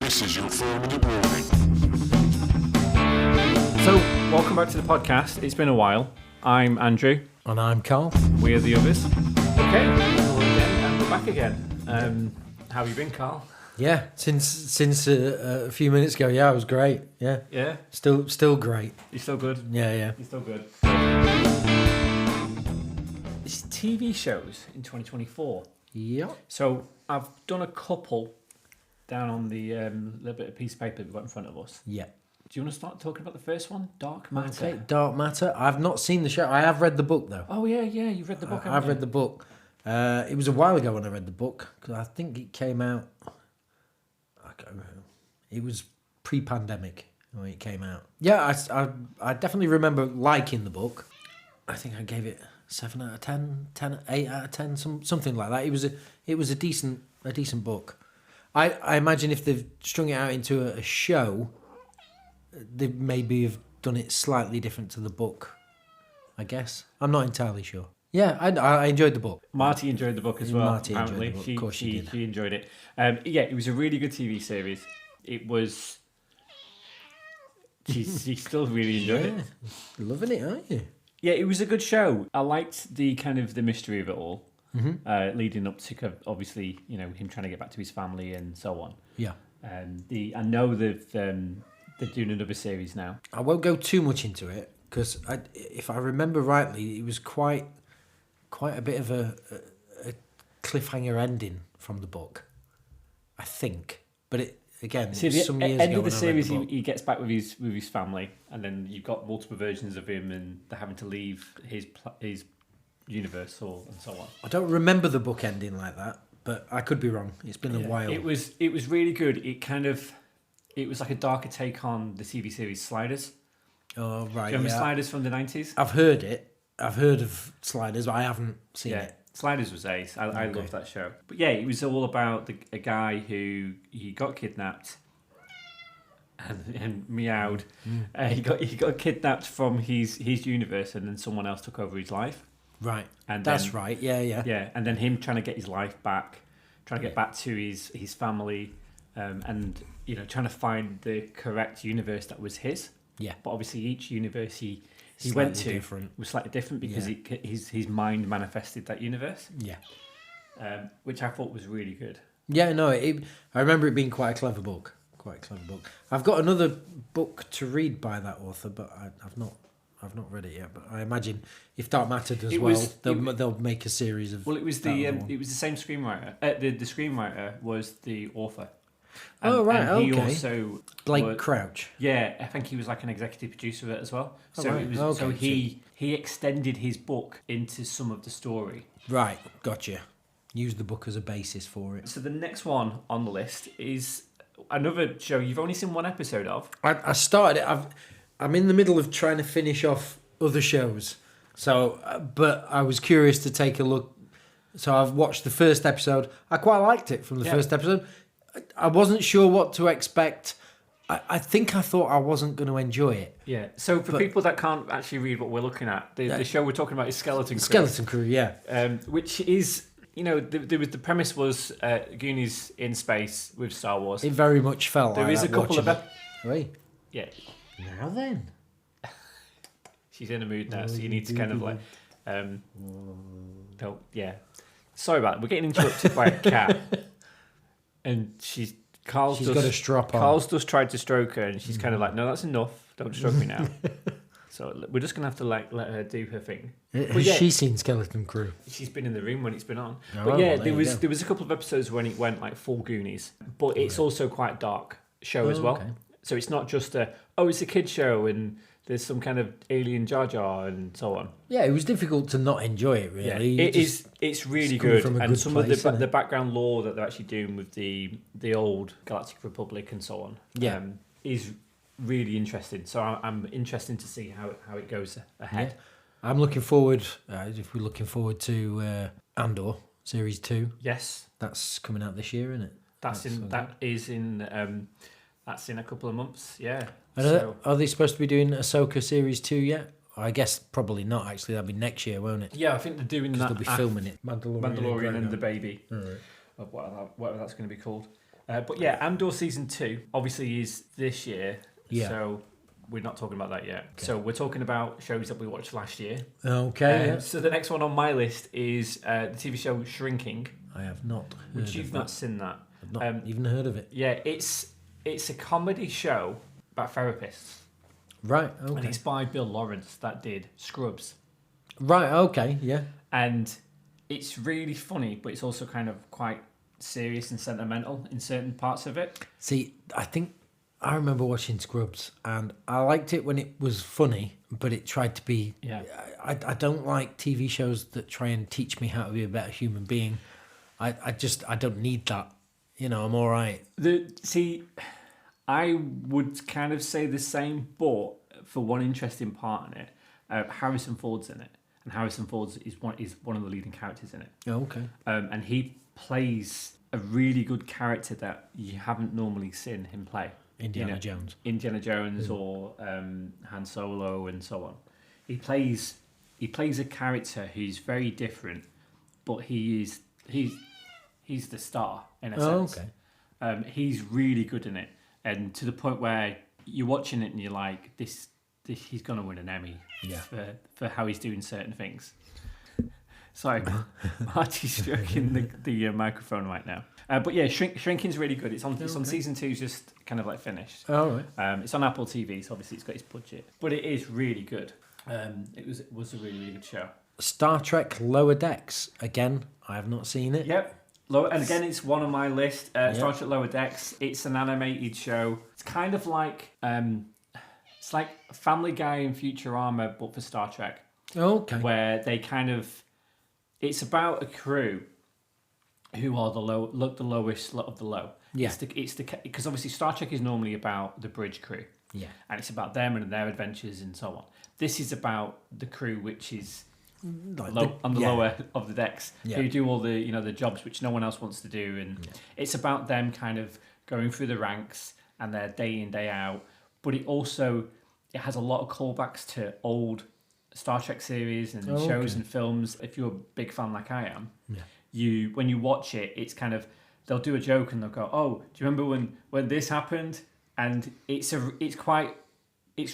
This is your 4-minute warning. So, welcome back to the podcast. It's been a while. I'm Andrew. And I'm Carl. We are the others. Okay, we're back again. How have you been, Carl? Yeah, since a few minutes ago, yeah, it was great. Yeah. Yeah? Still great. You still good? Yeah. You're still good. It's TV shows in 2024. Yep. So, I've done a couple down on the little bit of piece of paper we've got in front of us. Yeah. Do you want to start talking about the first one? Dark Matter. Okay, Dark Matter. I've not seen the show. I have read the book, though. Oh, yeah, you've read the book, I've read the book. It was a while ago when I read the book, because I think it came out... I can't remember. It was pre-pandemic when it came out. Yeah, I definitely remember liking the book. I think I gave it 7 out of 10, 8 out of 10, something like that. It was a decent book. I imagine if they've strung it out into a show, they maybe have done it slightly different to the book, I guess. I'm not entirely sure. Yeah, I enjoyed the book. Marty enjoyed the book as well. Marty apparently. enjoyed the book. Of course she did. She enjoyed it. Yeah, it was a really good TV series. It was... She still really enjoyed it. Loving it, aren't you? Yeah, it was a good show. I liked the kind of the mystery of it all, leading up to obviously, him trying to get back to his family and so on. Yeah. I know they're doing another series now. I won't go too much into it because if I remember rightly, it was quite a bit of a cliffhanger ending from the book, I think. But it again, See, some years end ago of the when I read series, the book. he gets back with his family, and then you've got multiple versions of him, and they're having to leave his universe and so on. I don't remember the book ending like that, but I could be wrong. It's been a while. It was really good. It was like a darker take on the TV series Sliders. Oh right, Do you remember Sliders from the 90s? I've heard it. I've heard of Sliders, but I haven't seen it. Sliders was ace. I loved that show. But yeah, it was all about a guy who he got kidnapped and meowed. He got kidnapped from his universe, and then someone else took over his life. Right. And that's then, right. Yeah. Yeah, and then him trying to get his life back, trying to get back to his family, and trying to find the correct universe that was his. Yeah. But obviously, each universe he went to was slightly different because his mind manifested that universe. Yeah. Which I thought was really good. Yeah, no, I remember it being quite a clever book. I've got another book to read by that author, but I've not read it yet. But I imagine if Dark Matter does they'll make a series of. Well, it was the same screenwriter. The screenwriter was the author. And he okay. also Blake Crouch. Yeah, I think he was like an executive producer of it as well. So right. it was. Okay. So he extended his book into some of the story. Right, gotcha. Use the book as a basis for it. So the next one on the list is another show you've only seen one episode of. I started it. I'm in the middle of trying to finish off other shows. So, but I was curious to take a look. So I've watched the first episode. I quite liked it from the first episode. I wasn't sure what to expect. I think I thought I wasn't going to enjoy it. Yeah. So for people that can't actually read what we're looking at, the show we're talking about is Skeleton Crew. Skeleton Crew, yeah. Which is, the premise was Goonies in space with Star Wars. It very much felt there like is that. A couple of Wait. Yeah. Now then. She's in a mood now, so you need to kind of like... Sorry about it. We're getting interrupted by a cat. And she's got a strap on. Carl's just tried to stroke her, and she's kind of like, "No, that's enough. Don't stroke me now." So we're just gonna have to let her do her thing. Has she seen Skeleton Crew? She's been in the room when it's been on. There was a couple of episodes when it went like full Goonies, but it's also quite dark show as well. Okay. So it's not just it's a kid show and there's some kind of alien Jar Jar and so on. Yeah, it was difficult to not enjoy it, really. Yeah, it's really good. And some of the background lore that they're actually doing with the old Galactic Republic and so on is really interesting. So I'm interested to see how it goes ahead. Yeah. I'm looking forward, if we're looking forward to Andor Series 2. Yes. That's coming out this year, isn't it? That's in a couple of months, yeah. Are they supposed to be doing Ahsoka Series 2 yet? I guess probably not, actually. That'll be next year, won't it? Yeah, I think they're doing that. They'll be filming it. Mandalorian and the baby. Right. Of whatever that's going to be called. But yeah, Andor season 2 obviously is this year. Yeah. So we're not talking about that yet. Okay. So we're talking about shows that we watched last year. Okay. Yeah. So the next one on my list is the TV show Shrinking. I have not heard Which you've not seen that. I've not even heard of it. Yeah, it's a comedy show about therapists. Right, okay. And it's by Bill Lawrence that did Scrubs. Right, okay, yeah. And it's really funny, but it's also kind of quite serious and sentimental in certain parts of it. See, I think I remember watching Scrubs, and I liked it when it was funny, but it tried to be... Yeah. I don't like TV shows that try and teach me how to be a better human being. I don't need that. You know, I'm all right. I would kind of say the same, but for one interesting part in it, Harrison Ford's in it. And Harrison Ford is one of the leading characters in it. Oh, okay. And he plays a really good character that you haven't normally seen him play. Indiana Jones. Or Han Solo and so on. He plays a character who's very different, but he's the star in a sense. Okay. He's really good in it, and to the point where you're watching it and you're like, this he's gonna win an Emmy for how he's doing certain things. Sorry, Marty's stroking the microphone right now. But yeah, Shrinking's really good. It's on season 2, just kind of like finished. Oh, right. It's on Apple TV, so obviously it's got its budget, but it is really good. It was a really, really good show. Star Trek Lower Decks. Again, I have not seen it. Yep. And again, it's one on my list. Star Trek Lower Decks. It's an animated show. It's kind of like it's like Family Guy and Futurama, but for Star Trek. Okay. Where they it's about a crew who are the lowest of the low. Yeah. It's because obviously Star Trek is normally about the bridge crew. Yeah. And it's about them and their adventures and so on. This is about the crew, which is on the lower of the decks, who do all the the jobs which no one else wants to do, and it's about them kind of going through the ranks and their day in day out. But it has a lot of callbacks to old Star Trek series and shows and films. If you're a big fan like I am, when you watch it, it's kind of they'll do a joke and they'll go, "Oh, do you remember when this happened?" And it's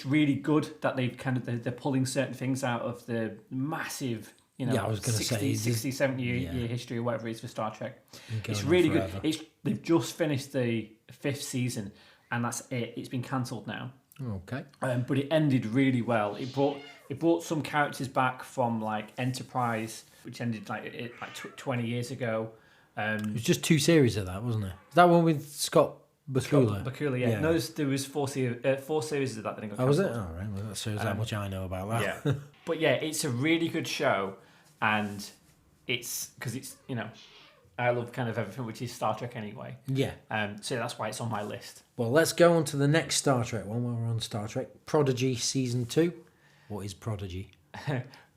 really good that they're pulling certain things out of the massive, 60, 70 year history or whatever it is for Star Trek. It's really good. They've just finished the 5th season, and that's it. It's been cancelled now. Okay. But it ended really well. It brought some characters back from like Enterprise, which ended like 20 years ago. It was just 2 series of that, wasn't it? That one with Scott Bakula, yeah. No, there was 4 series of that got cancelled. Was it? Oh, right. Well, that shows how much I know about that. Yeah. But yeah, it's a really good show, and it's because it's I love kind of everything which is Star Trek anyway. Yeah. So that's why it's on my list. Well, let's go on to the next Star Trek one while we're on Star Trek. Prodigy Season 2. What is Prodigy?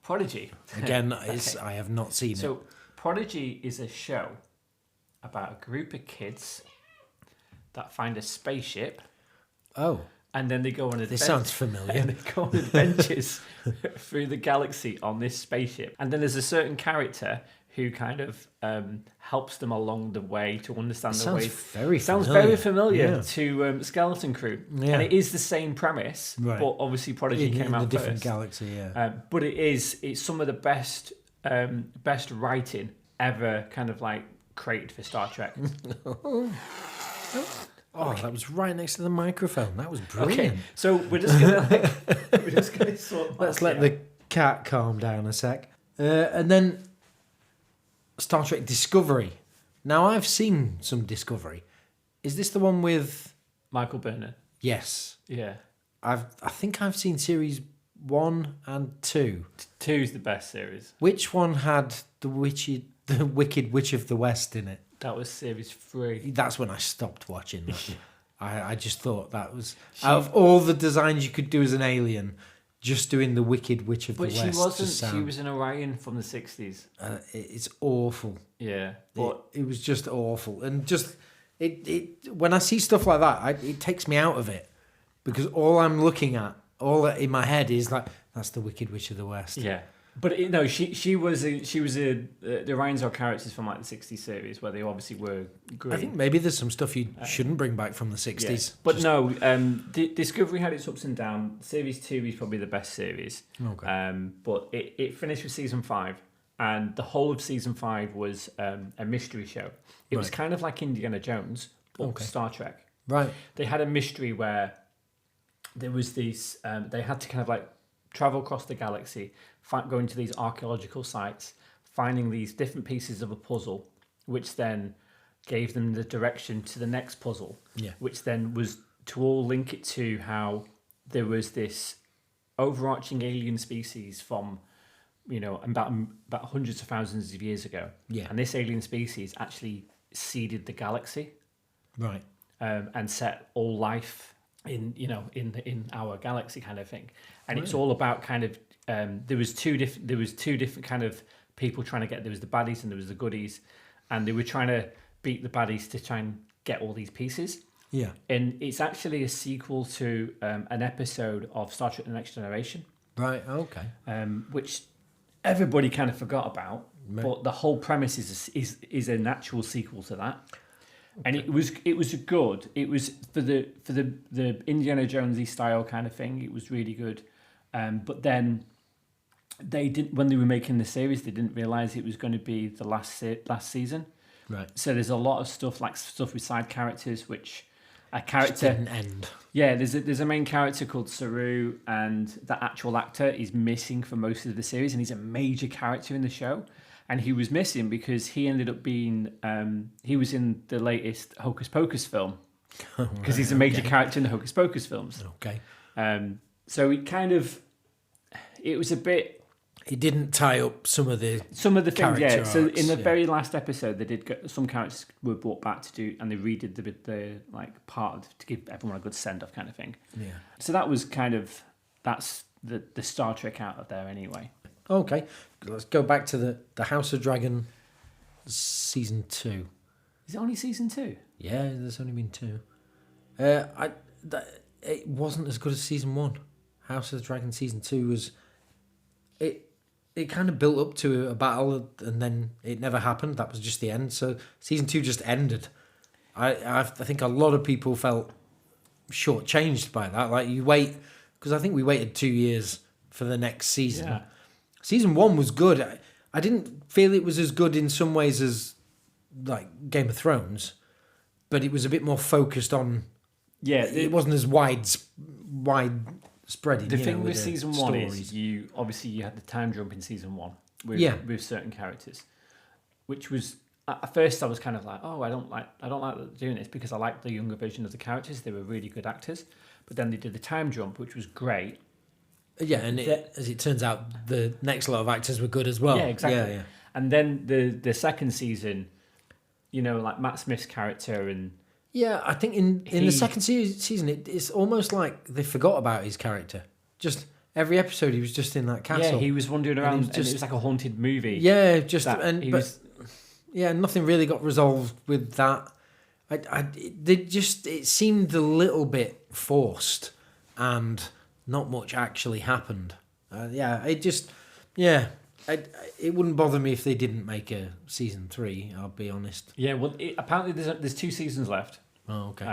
Prodigy. Again, I have not seen it. So Prodigy is a show about a group of kids that find a spaceship. Oh. And then they go on adventures. This sounds familiar. And they go on adventures through the galaxy on this spaceship. And then there's a certain character who kind of helps them along the way to understand the way. Sounds very familiar to Skeleton Crew. Yeah. And it is the same premise, but obviously Prodigy came out in a different first. Galaxy, yeah. But it's some of the best writing ever kind of like created for Star Trek. That was right next to the microphone. That was brilliant. Okay, so we're just gonna sort. Let's let the cat calm down a sec, and then Star Trek Discovery. Now I've seen some Discovery. Is this the one with Michael Burnett? Yes. Yeah. I think I've seen series 1 and 2. 2 is the best series. Which one had the Wicked Witch of the West in it? That was series 3. That's when I stopped watching that. I just thought that was... out of all the designs you could do as an alien, just doing the Wicked Witch of the West... But she wasn't. She was an Orion from the 60s. It's awful. Yeah. But it was just awful. And just... when I see stuff like that, it takes me out of it. Because all I'm looking at, all in my head is like, that's the Wicked Witch of the West. Yeah. But no, she was the Ryan's Odd characters from like the '60s series where they obviously were great. I think maybe there's some stuff you shouldn't bring back from the '60s. Yeah. But no, Discovery had its ups and downs. Series 2 is probably the best series. Okay. But it finished with season 5, and the whole of season 5 was a mystery show. It was kind of like Indiana Jones, but Star Trek. Right. They had a mystery where there was these. They had to kind of like travel across the galaxy, going to these archaeological sites, finding these different pieces of a puzzle, which then gave them the direction to the next puzzle, which then was to all link it to how there was this overarching alien species from, about hundreds of thousands of years ago. Yeah. And this alien species actually seeded the galaxy. Right. And set all life in our galaxy kind of thing. And it's all about kind of there was two different kind of people trying to get. There was the baddies and there was the goodies, and they were trying to beat the baddies to try and get all these pieces. Yeah, and it's actually a sequel to an episode of Star Trek: The Next Generation. Right. Okay. Which everybody kind of forgot about, but the whole premise is an actual sequel to that. Okay. And it was good. It was for the Indiana Jonesy style kind of thing. It was really good. But then they didn't, when they were making the series, they didn't realize it was going to be the last season. Right. So there's a lot of stuff with side characters, which a character didn't end. Yeah, there's a main character called Saru, and the actual actor is missing for most of the series, and he's a major character in the show. And he was missing because he ended up being he was in the latest Hocus Pocus film because he's a major character in the Hocus Pocus films. Okay. So it was a bit. It didn't tie up some of the things. Yeah. So in the very last episode, they did some characters were brought back to do, and they redid the like part to give everyone a good send off kind of thing. Yeah. So that was that's the Star Trek out of there anyway. Okay, let's go back to the House of Dragon season 2. Is it only season 2? Yeah, there's only been 2. It wasn't as good as season 1. House of the Dragon season 2 was it kind of built up to a battle and then it never happened. That was just the end. So season 2 just ended. I think a lot of people felt shortchanged by that. Like you wait, because I think we waited 2 years for the next season. Yeah. Season 1 was good. I didn't feel it was as good in some ways as like Game of Thrones, but it was a bit more focused on. Yeah, it wasn't as widespreading. The thing with season 1 is you had the time jump in season 1 with certain characters, which was at first I was kind of like, oh, I don't like doing this because I like the younger version of the characters. They were really good actors, but then they did the time jump, which was great. Yeah, and as it turns out, the next lot of actors were good as well. Yeah, exactly. Yeah. And then the second season, like Matt Smith's character and. Yeah, I think in the second season, it's almost like they forgot about his character. Just every episode, he was just in that castle. Yeah, he was wandering around, and it was like a haunted movie. Yeah, nothing really got resolved with that. It seemed a little bit forced, and not much actually happened. It wouldn't bother me if they didn't make a season 3. I'll be honest. Yeah, well, apparently there's 2 seasons left. Oh, okay.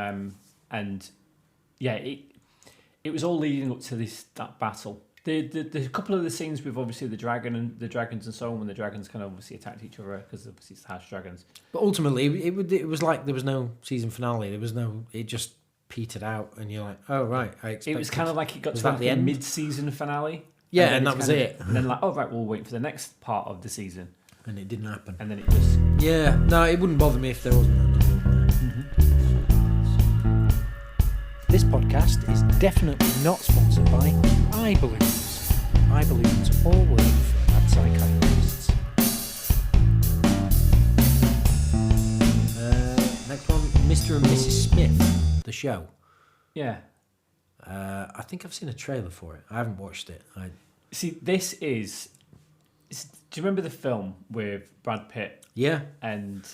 And yeah, it was all leading up to that battle. The couple of the scenes with obviously the dragons and so on, when the dragons kind of obviously attacked each other because obviously it's harsh dragons. But ultimately, it was like there was no season finale. There was no. It just petered out, and you're like, oh right. It was kind of like it got to the mid-season finale. Yeah, and that was it. And then like, oh right, we'll wait for the next part of the season. And it didn't happen. And then it just. Yeah, no, it wouldn't bother me if there wasn't another one there. Mm-hmm. This podcast is definitely not sponsored by iBalloons. iBalloons all work for mad psychiatrists. Next one, Mr. and Mrs. Smith, the show. Yeah. I think I've seen a trailer for it. I haven't watched it. See, this is... Do you remember the film with Brad Pitt? Yeah. And...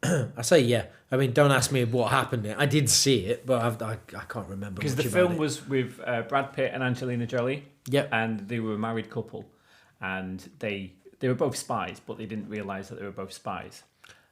I say yeah. I mean, don't ask me what happened. I did see it, but I can't remember. Because the film was with Brad Pitt and Angelina Jolie. Yep. And they were a married couple. and they were both spies, but they didn't realise that they were both spies.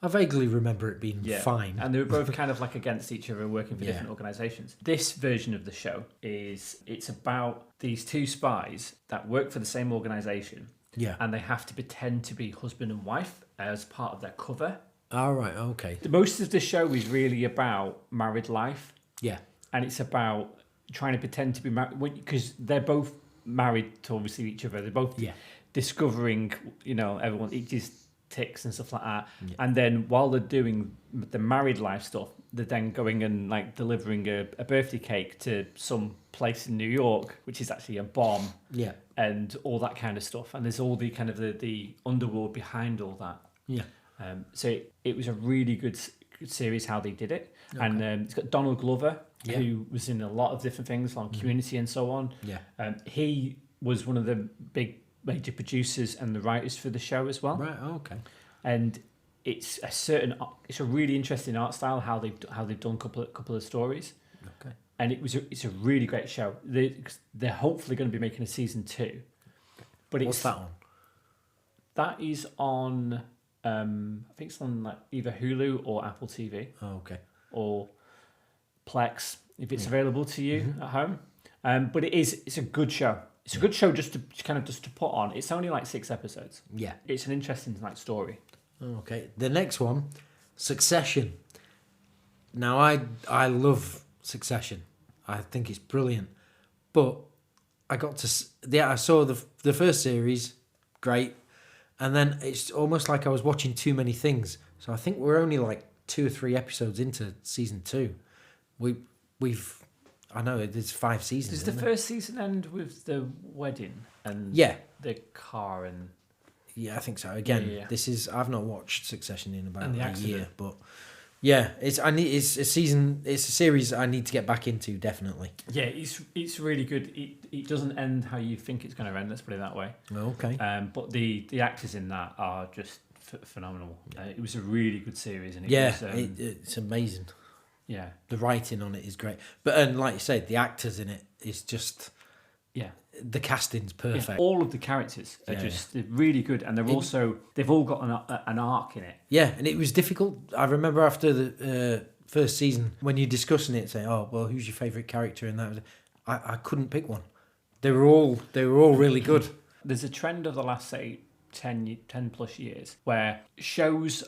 I vaguely remember it being fine. And they were both kind of like against each other, working for different organisations. This version of the show it's about these two spies that work for the same organisation. Yeah. And they have to pretend to be husband and wife as part of their cover. All right, okay. Most of the show is really about married life. Yeah. And it's about trying to pretend to be married, because they're both married to obviously each other. They're both discovering, everyone, each ticks and stuff like that. Yeah. And then while they're doing the married life stuff, they're then going and like delivering a birthday cake to some place in New York, which is actually a bomb. Yeah. And all that kind of stuff. And there's all the kind of the underworld behind all that. Yeah. So it was a really good series how they did it. Okay. And it's got Donald Glover, who was in a lot of different things on Community and so on. Yeah. He was one of the big major producers and the writers for the show as well. Right. Okay. And it's a really interesting art style how they've done a couple of stories. Okay. And it's a really great show. They're hopefully going to be making a season 2. But what's that on? That is on. I think it's on like either Hulu or Apple TV. Oh, okay. Or Plex if it's available to you at home. But it's a good show. It's a good show just to put on. It's only like 6 episodes. Yeah. It's an interesting like story. Okay. The next one, Succession. Now I love Succession. I think it's brilliant. But I saw the first series, great. And then it's almost like I was watching too many things. So I think we're only like 2 or 3 episodes into season 2. I know there's 5 seasons. Does the first season end with the wedding and the car and? Yeah, I think so. Again, I've not watched Succession in about a year, but it's a series I need to get back into, definitely. Yeah, it's really good. It doesn't end how you think it's going to end. Let's put it that way. Okay. But the actors in that are just phenomenal. It was a really good series, and it's amazing. Yeah, the writing on it is great, and like you said, the actors in it is just the casting's perfect. Yeah, all of the characters are they're really good, and they've all got an arc in it. Yeah, and it was difficult. I remember after the first season when you're discussing it, saying, "Oh, well, who's your favourite character?" And that I couldn't pick one. They were all really good. There's a trend of the last, say, 10 plus years where shows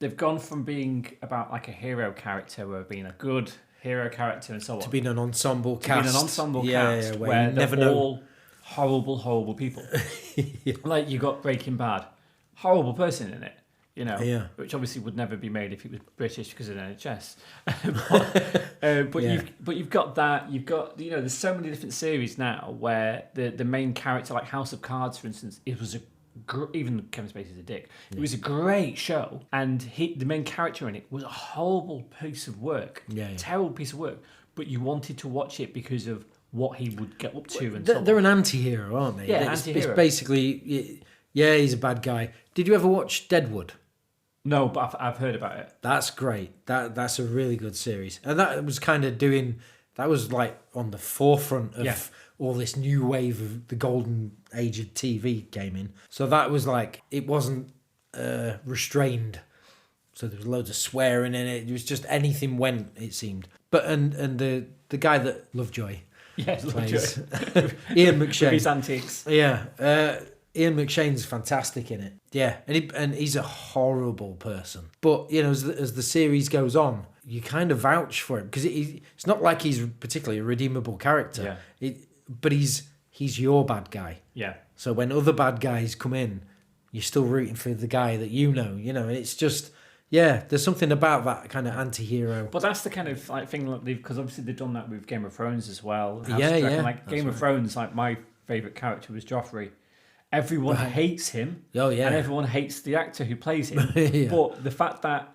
they've gone from being about like a hero character or being a good hero character and so on to being an ensemble cast. Where they're all horrible people. Like you got Breaking Bad, horrible person in it, which obviously would never be made if it was British because of the NHS. But you've got that. You've got there's so many different series now where the main character, like House of Cards, for instance, it was even Kevin Spacey's a dick. It was a great show, and the main character in it was a horrible piece of work, terrible piece of work. But you wanted to watch it because of what he would get up to, and they're an anti-hero, aren't they? Yeah, anti-hero. It's basically, he's a bad guy. Did you ever watch Deadwood? No, but I've heard about it. That's great. That's a really good series, and that was kind of that was like on the forefront of all this new wave of the golden age of TV came in. So that was like, it wasn't restrained. So there was loads of swearing in it. It was just anything went, it seemed. But and the guy that Lovejoy plays, Ian McShane. With his antics. Yeah. Ian McShane's fantastic in it. Yeah. And he's a horrible person. But, as the series goes on, you kind of vouch for him because it's not like he's particularly a redeemable character. Yeah. But he's your bad guy. Yeah. So when other bad guys come in, you're still rooting for the guy that and it's just, there's something about that kind of anti-hero. But that's the kind of like thing, because obviously they've done that with Game of Thrones as well. Like Game of Thrones, like my favourite character was Joffrey. Everyone hates him. Oh, yeah. And everyone hates the actor who plays him. But the fact that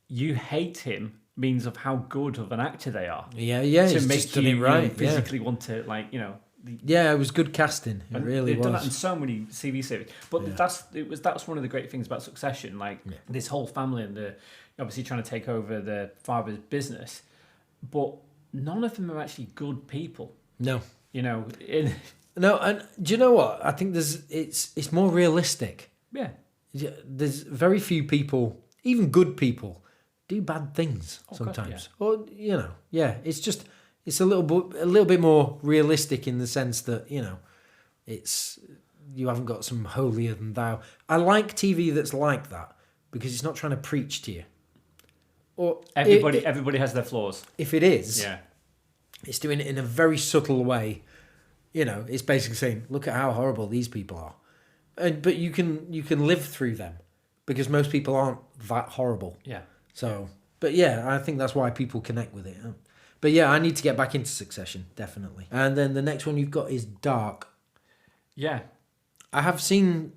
you hate him means of how good of an actor they are. To make you physically want to, it was good casting. It really was. They've done that in so many TV series. But that's one of the great things about Succession. This whole family and the obviously trying to take over the father's business, but none of them are actually good people. No. No, and do you know what? I think it's more realistic. Yeah. There's very few people, even good people, do bad things sometimes. Or it's a little bit more realistic in the sense that it's you haven't got some holier than thou. I like TV that's like that because it's not trying to preach to you. Or everybody has their flaws. If it is, yeah, it's doing it in a very subtle way. It's basically saying, look at how horrible these people are. But you can live through them because most people aren't that horrible. Yeah. So, but yeah, I think that's why people connect with it. But yeah, I need to get back into Succession, definitely. And then the next one you've got is Dark. Yeah. I have seen,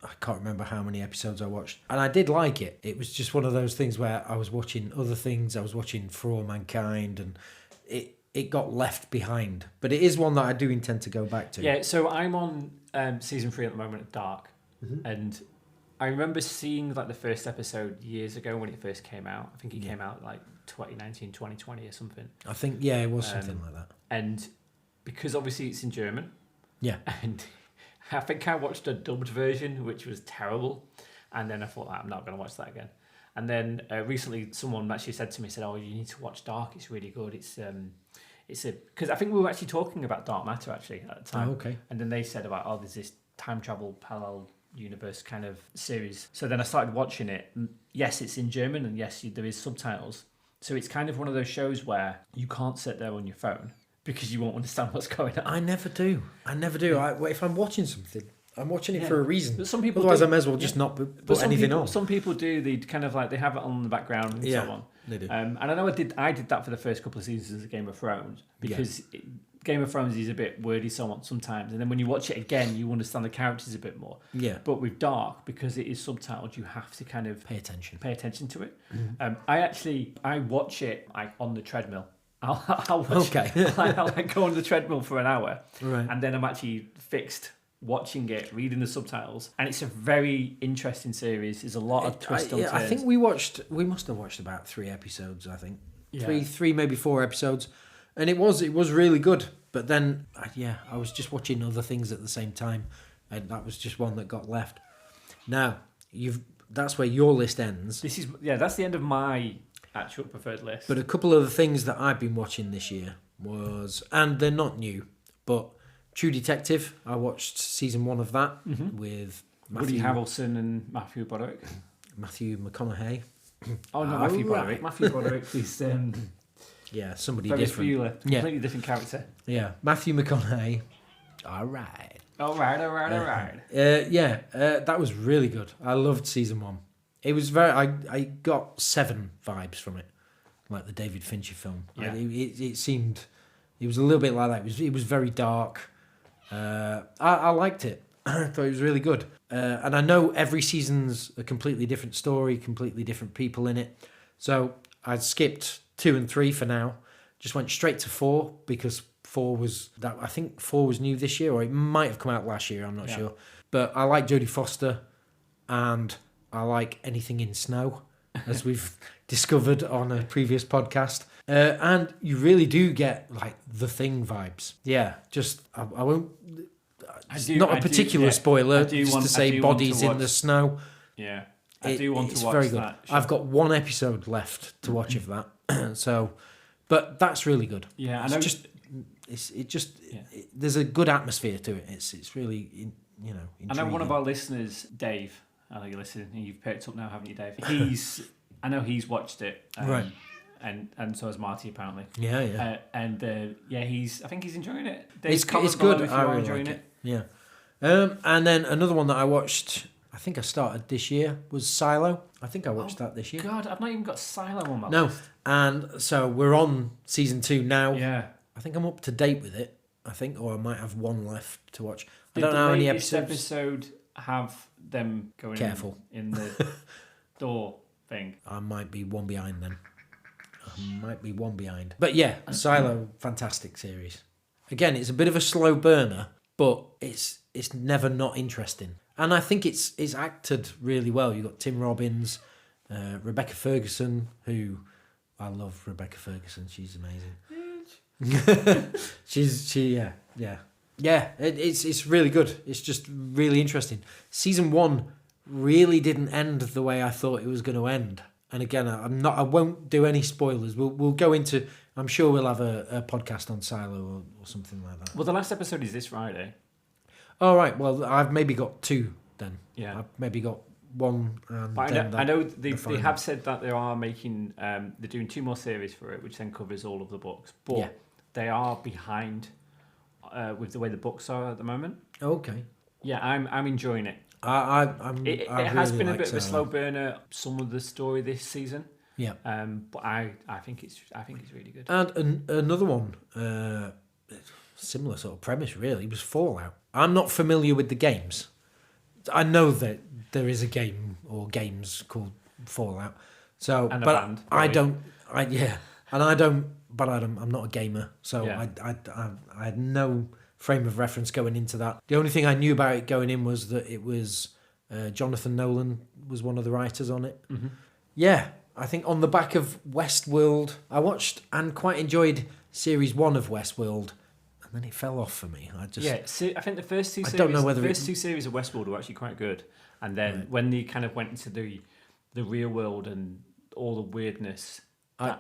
I can't remember how many episodes I watched, and I did like it. It was just one of those things where I was watching other things. I was watching For All Mankind, and it got left behind. But it is one that I do intend to go back to. Yeah, so I'm on season 3 at the moment of Dark, and I remember seeing like the first episode years ago when it first came out. I think it came out like 2019, 2020 or something. I think, yeah, it was something like that. And because obviously it's in German. Yeah. And I think I watched a dubbed version, which was terrible. And then I thought, I'm not going to watch that again. And then recently someone actually said to me, oh, you need to watch Dark. It's really good. Because I think we were actually talking about Dark Matter actually at the time. Oh, okay. And then they said about, there's this time travel parallel universe kind of series. So then I started watching it. Yes, it's in German, and yes, there is subtitles. So it's kind of one of those shows where you can't sit there on your phone because you won't understand what's going on. I never do. If I'm watching something, I'm watching it for a reason. But some people otherwise, I may as well just not put anything on. Some people do. They kind of like they have it on the background and so on. They do. And I know I did that for the first couple of seasons of Game of Thrones because Game of Thrones is a bit wordy sometimes, and then when you watch it again, you understand the characters a bit more. Yeah. But with Dark, because it is subtitled, you have to kind of pay attention to it. I watch it like on the treadmill. I'll watch I'll like go on the treadmill for an hour, right, and then I'm actually fixed watching it, reading the subtitles, and it's a very interesting series. There's a lot of twists and turns. I think we must have watched about 3 episodes. I think three, maybe 4 episodes, and it was really good. But then, I was just watching other things at the same time, and that was just one that got left. Now that's where your list ends. That's the end of my actual preferred list. But a couple of the things that I've been watching this year and they're not new, but True Detective. I watched season 1 of that with Woody Harrelson and Matthew Broderick. Matthew McConaughey. Oh no, Matthew Broderick. Matthew Broderick is somebody Ferris different. Bueller, completely different character. Yeah, Matthew McConaughey. All right. That was really good. I loved season 1. It was I got 7 vibes from it, like the David Fincher film. Yeah. It seemed, it was a little bit like that. It was very dark. I liked it. I thought it was really good. And I know every season's a completely different story, completely different people in it. So I skipped 2 and 3 for now. Just went straight to 4 because 4 was that. I think 4 was new this year, or it might have come out last year. I'm not sure. But I like Jodie Foster, and I like anything in snow, as we've discovered on a previous podcast. And you really do get like The Thing vibes. Yeah, just I won't. Not a particular spoiler. Just to say, bodies in the snow. Yeah, I do want to watch that. It's very good. I've got 1 episode left to watch of that. So, but that's really good. Yeah, I know. There's a good atmosphere to it. It's really intriguing. I know one of our listeners, Dave. I know you're listening. You've picked up now, haven't you, Dave? I know he's watched it. Right. And so has Marty apparently. Yeah. I think he's enjoying it. It's good. If you are enjoying it. Yeah. And then another one that I watched, I think I started this year, was Silo. I think I watched that this year. God, I've not even got Silo on my list. No. And so we're on season 2 now. Yeah. I think I'm up to date with it. Or I might have 1 left to watch. I don't know how many episodes. Episode have them going careful in the door thing. I might be 1 behind then. But yeah, Silo, fantastic series. Again, it's a bit of a slow burner, but it's never not interesting. And I think it's acted really well. You've got Tim Robbins, Rebecca Ferguson, who I love Rebecca Ferguson. She's amazing. Yeah, it's really good. It's just really interesting. Season 1 really didn't end the way I thought it was going to end. And again, I won't do any spoilers. We'll go into. I'm sure we'll have a podcast on Silo or something like that. Well, the last episode is this Friday. All right. Well, I've maybe got 2 then. Yeah. I've maybe got 1. And but then I know they have said that they are making. They're doing 2 more series for it, which then covers all of the books. But they are behind with the way the books are at the moment. Okay. Yeah, I'm enjoying it. It has been a bit of a slow burner. Some of the story this season. Yeah. But I think it's really good. And another one, similar sort of premise really, was Fallout. I'm not familiar with the games. I know that there is a game or games called Fallout. So, and a but band, I don't. I'm not a gamer, so Yeah. I had no frame of reference going into that. The only thing I knew about it going in was that it was Jonathan Nolan was one of the writers on it. Mm-hmm. Yeah, I think on the back of Westworld, I watched and quite enjoyed series 1 of Westworld, and then it fell off for me. I think the first 2 series, I don't know whether the first 2 series of Westworld were actually quite good, and then when they kind of went into the real world and all the weirdness, I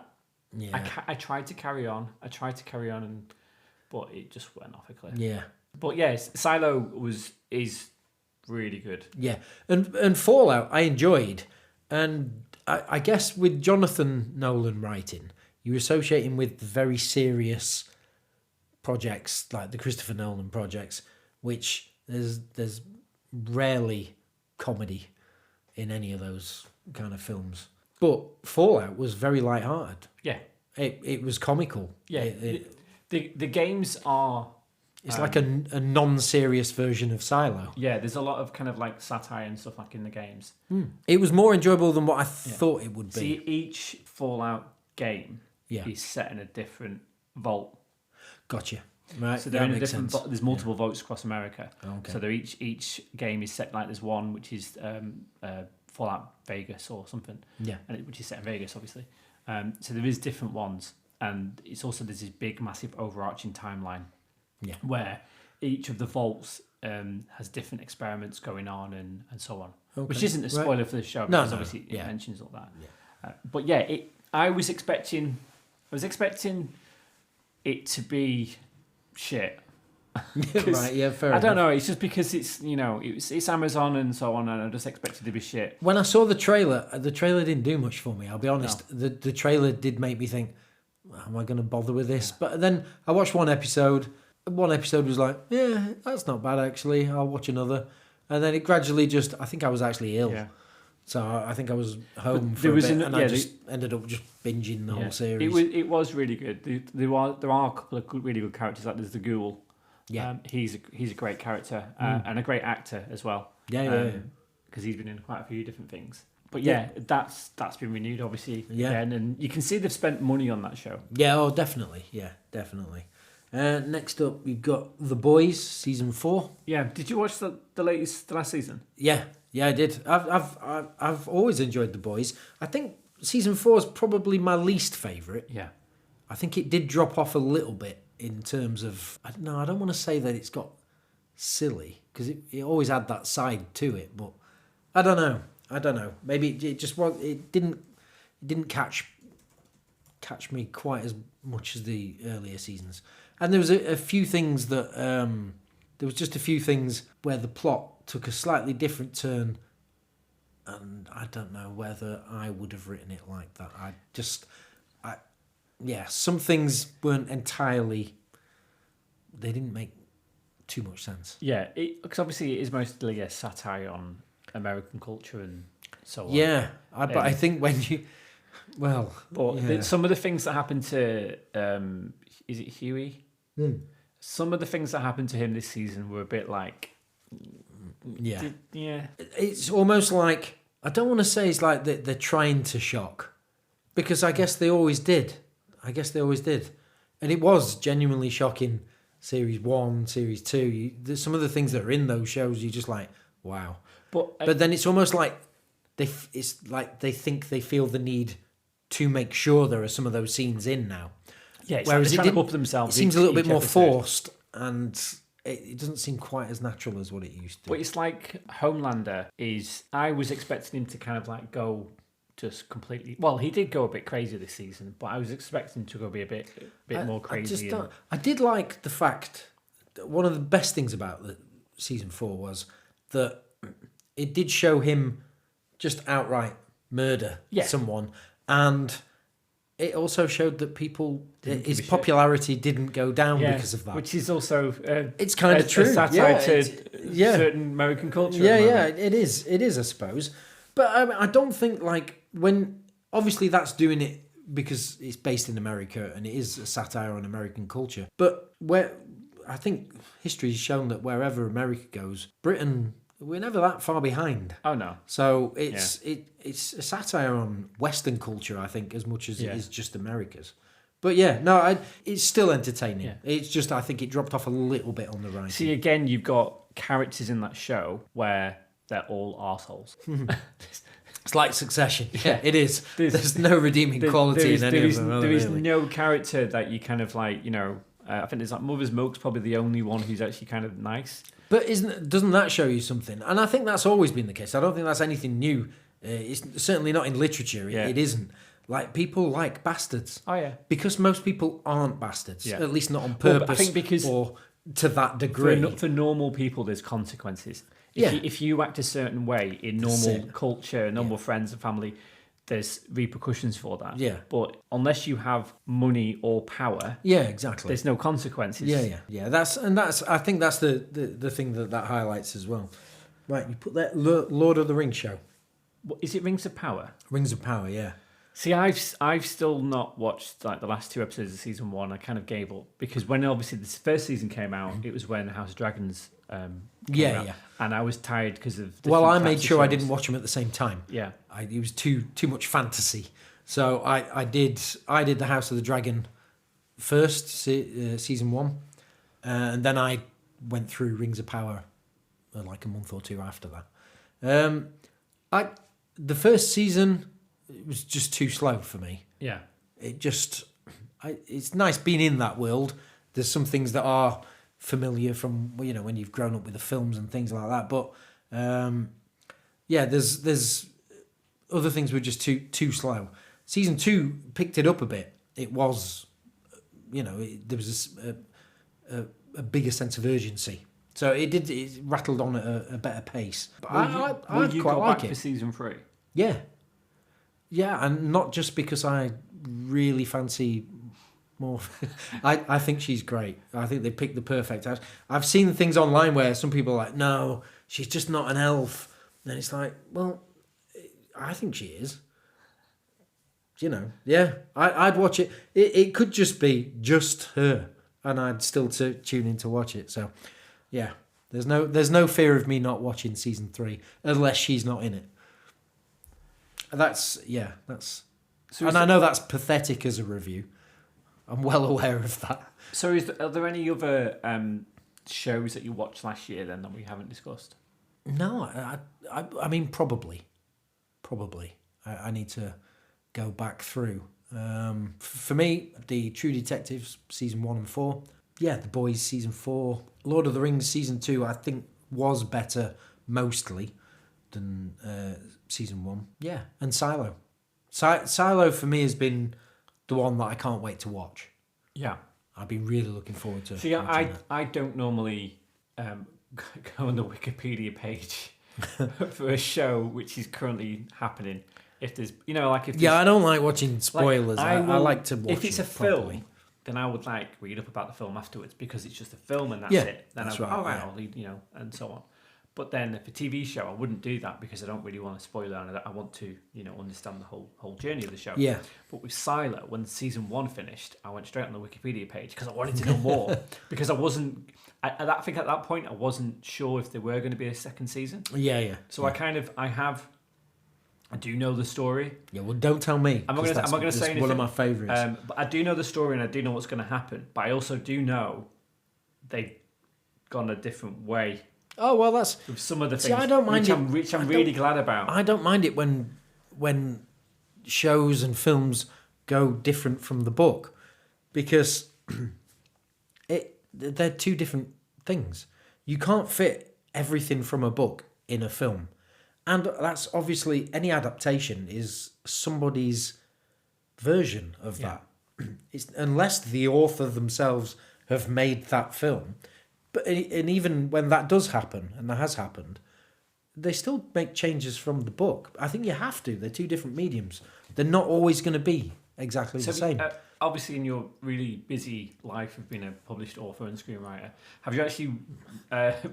tried to carry on. But it just went off a cliff. Yeah. But yes, Silo is really good. Yeah. And Fallout I enjoyed. And I guess with Jonathan Nolan writing, you associate him with very serious projects like the Christopher Nolan projects, which there's rarely comedy in any of those kind of films. But Fallout was very lighthearted. Yeah. It was comical. Yeah. The games are... It's like a non-serious version of Silo. Yeah, there's a lot of kind of like satire and stuff like in the games. It was more enjoyable than what I thought it would be. See, each Fallout game is set in a different vault. Gotcha. Right. So they're in a different. There's multiple vaults across America. Okay. So they're each game is set like there's one which is Fallout Vegas or something. Yeah. Which is set in Vegas, obviously. So there is different ones, and it's also there's this big, massive, overarching timeline. Yeah. Where each of the vaults has different experiments going on and so on. Okay. Which isn't a spoiler for the show because obviously it mentions all that. Yeah. But yeah, I was expecting it to be shit. Right, yeah, fair I enough. don't know, it's just because it's it's Amazon and so on, and I just expected it to be shit. When I saw the trailer didn't do much for me, I'll be honest. No. The trailer did make me think, am I going to bother with this? Yeah. But then I watched one episode. One episode was like, yeah, that's not bad actually. I'll watch another. And then it gradually I think I was actually ill. Yeah. So I think I was home for a bit, and I just ended up just binging the whole series. It was really good. There are a couple of really good characters. Like there's the Ghoul. Yeah, he's a great character and a great actor as well. Yeah. Because he's been in quite a few different things. But that's been renewed obviously again, and you can see they've spent money on that show. Yeah, oh definitely. Yeah, definitely. Next up, we've got The Boys season 4. Yeah, did you watch the last season? Yeah, I did. I've always enjoyed The Boys. I think season 4 is probably my least favourite. Yeah, I think it did drop off a little bit in terms of I don't want to say that it's got silly because it always had that side to it, but I don't know. Maybe it just was. It didn't catch me quite as much as the earlier seasons. And there was a few things that there was just a few things where the plot took a slightly different turn, and I don't know whether I would have written it like that. Some things weren't entirely. They didn't make too much sense. Yeah, because obviously it is mostly a satire on American culture and so on. Yeah, but I think when you, some of the things that happened to, is it Huey? Some of the things that happened to him this season were a bit like, It's almost like I don't want to say it's like they're trying to shock, because I guess they always did. And it was genuinely shocking. Series 1, Series 2. Some of the things that are in those shows, you're just like, wow. But then it's almost like they think they feel the need to make sure there are some of those scenes in now. Yeah, whereas like it didn't, up themselves. It seems a little bit more forced, and it doesn't seem quite as natural as what it used to. But it's like Homelander is. I was expecting him to kind of like go just completely. Well, he did go a bit crazy this season, but I was expecting him to go be a bit more crazy. I did like the fact that one of the best things about season 4 was that it did show him just outright murder someone, and it also showed that his popularity didn't go down because of that, which is also it's kind of true. A satire to certain American culture. It is, I suppose. But I don't think when obviously that's doing it because it's based in America and it is a satire on American culture. But I think history has shown that wherever America goes, Britain, we're never that far behind. Oh no! So it's a satire on Western culture, I think, as much as it is just America's. But it's still entertaining. Yeah. It's just I think it dropped off a little bit on the right. See, again, you've got characters in that show where they're all arseholes. It's like Succession. Yeah, it is. There's no redeeming quality in any of them. There is no character that you kind of like, I think there's like Mother's Milk's probably the only one who's actually kind of nice. But doesn't that show you something? And I think that's always been the case. I don't think that's anything new. It's certainly not in literature. It isn't. Like, people like bastards. Oh, yeah. Because most people aren't bastards. Yeah. At least not on purpose. I think because or to that degree. For normal people, there's consequences. If you act a certain way in normal culture, normal friends and family, there's repercussions for that. Yeah. But unless you have money or power, exactly. There's no consequences. Yeah. That's I think that's the thing that highlights as well. Right, you put that Lord of the Rings show. What, is it Rings of Power? Rings of Power, yeah. See, I've still not watched like the last 2 episodes of season 1. I kind of gave up because when obviously this first season came out, it was when House of Dragons came out, and I was tired because of. I made sure I didn't watch them at the same time. Yeah, it was too much fantasy, so I did the House of the Dragon first season 1, and then I went through Rings of Power like a month or 2 after that. The first season. It was just too slow for me. Yeah. It's nice being in that world. There's some things that are familiar from, when you've grown up with the films and things like that. But, there's other things were just too slow. Season 2 picked it up a bit. It was, there was a bigger sense of urgency. So it rattled on at a better pace. But I quite like it. For season 3? Yeah. Yeah, and not just because I really fancy more. I think she's great. I think they picked the perfect house. I've seen things online where some people are like, no, she's just not an elf. And it's like, well, I think she is. I'd watch it. It could just be just her, and I'd still tune in to watch it. So, yeah, there's no fear of me not watching season 3 unless she's not in it. That's and I know that's pathetic as a review. I'm well aware of that. So are there any other shows that you watched last year then that we haven't discussed? No, I mean probably. I need to go back through. For me, the True Detectives season 1 and 4. Yeah, The Boys season 4. Lord of the Rings season 2 I think was better mostly than season 1. Yeah, and Silo. Silo for me has been the one that I can't wait to watch. Yeah. I've been really looking forward to. See, I don't normally go on the Wikipedia page for a show which is currently happening. If there's, I don't like watching spoilers. I like to watch. If it's a film, then I would read up about the film afterwards because it's just a film and that's it. Then I'll I'll read, and so on. But then if a TV show, I wouldn't do that because I don't really want to spoil it. I want to, understand the whole journey of the show. Yeah. But with Silo, when season 1 finished, I went straight on the Wikipedia page because I wanted to know more. Because I wasn't, I think at that point, I wasn't sure if there were going to be a second season. Yeah. So I do know the story. Yeah, well, don't tell me. I'm not going to say anything. One of my favourites. But I do know the story and I do know what's going to happen. But I also do know they've gone a different way. Oh, well, that's... With some of the things, I don't mind which I'm really glad about. I don't mind it when shows and films go different from the book because they're two different things. You can't fit everything from a book in a film. And that's obviously, any adaptation is somebody's version of that. It's, unless the author themselves have made that film. And even when that does happen, and that has happened, they still make changes from the book. I think you have to. They're two different mediums. They're not always going to be exactly the same. Obviously, in your really busy life of being a published author and screenwriter, have you actually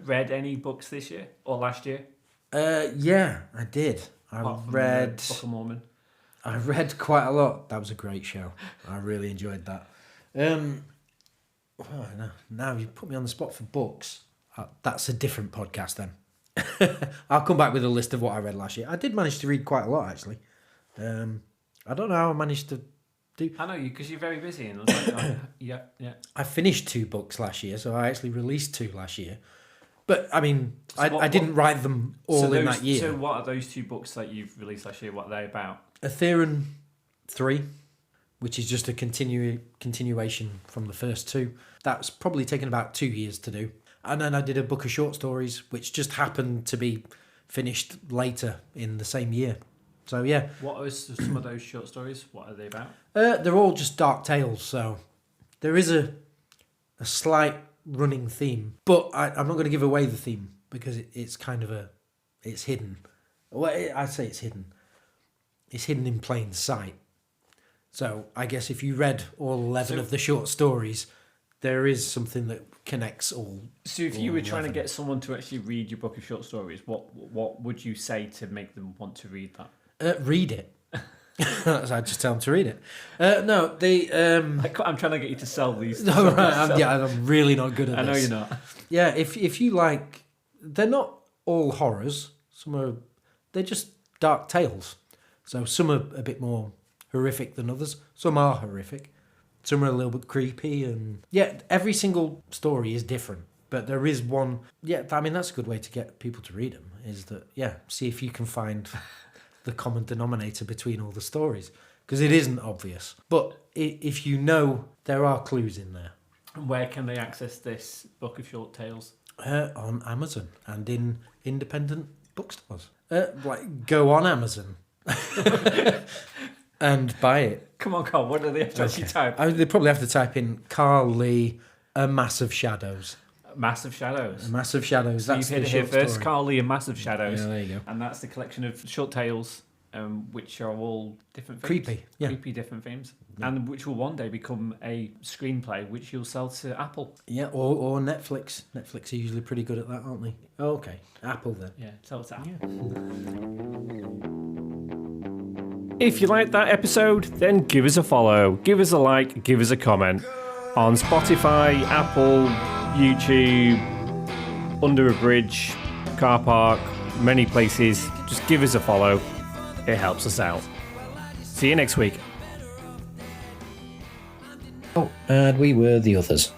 read any books this year or last year? Yeah, I did. I read Book of Mormon. I read quite a lot. That was a great show. I really enjoyed that. Now you put me on the spot for books. That's a different podcast then. I'll come back with a list of what I read last year. I did manage to read quite a lot, actually. I don't know how I managed to do. I know you because you're very busy. And yeah. I finished 2 books last year, so I actually released 2 last year. But I mean, I didn't write them all in that year. So what are those 2 books that you've released last year? What are they about? Atheron 3, which is just a continuation from the first 2. That's probably taken about 2 years to do. And then I did a book of short stories, which just happened to be finished later in the same year. So, yeah. What are some of those short stories? What are they about? They're all just dark tales, so there is a slight running theme. But I'm not going to give away the theme because it's kind of it's hidden. Well, I'd say it's hidden. It's hidden in plain sight. So I guess if you read all 11 of the short stories, there is something that connects all. So if you were trying to get someone to actually read your book of short stories, what would you say to make them want to read that? Read it. I'd just tell them to read it. No, they. I'm trying to get you to sell these. No, right. I'm really not good at this. I know you're not. Yeah, if you like, they're not all horrors. They're just dark tales. So some are a bit more horrific than others. Some are horrific. Some are a little bit creepy, and every single story is different. But there is one. Yeah, I mean that's a good way to get people to read them. Is that see if you can find the common denominator between all the stories, because it isn't obvious. But if you know, there are clues in there. Where can they access this book of short tales? On Amazon and in independent bookstores. Go on Amazon. And buy it. Come on, Carl. What do they have to actually type? They probably have to type in Carl Lee, A Massive Shadows. Massive Shadows. A Massive Shadows. That's you've hit it here first. Carl Lee, A Massive Shadows. Yeah, there you go. And that's the collection of short tales, which are all different themes. Creepy, different themes. Yeah. And which will one day become a screenplay, which you'll sell to Apple. Yeah, or Netflix. Netflix are usually pretty good at that, aren't they? Oh, okay. Apple then. Yeah, sell it to Apple. Yeah. If you liked that episode, then give us a follow, give us a like, give us a comment on Spotify, Apple, YouTube, under a bridge, car park, many places. Just give us a follow. It helps us out. See you next week. Oh, and we were the others.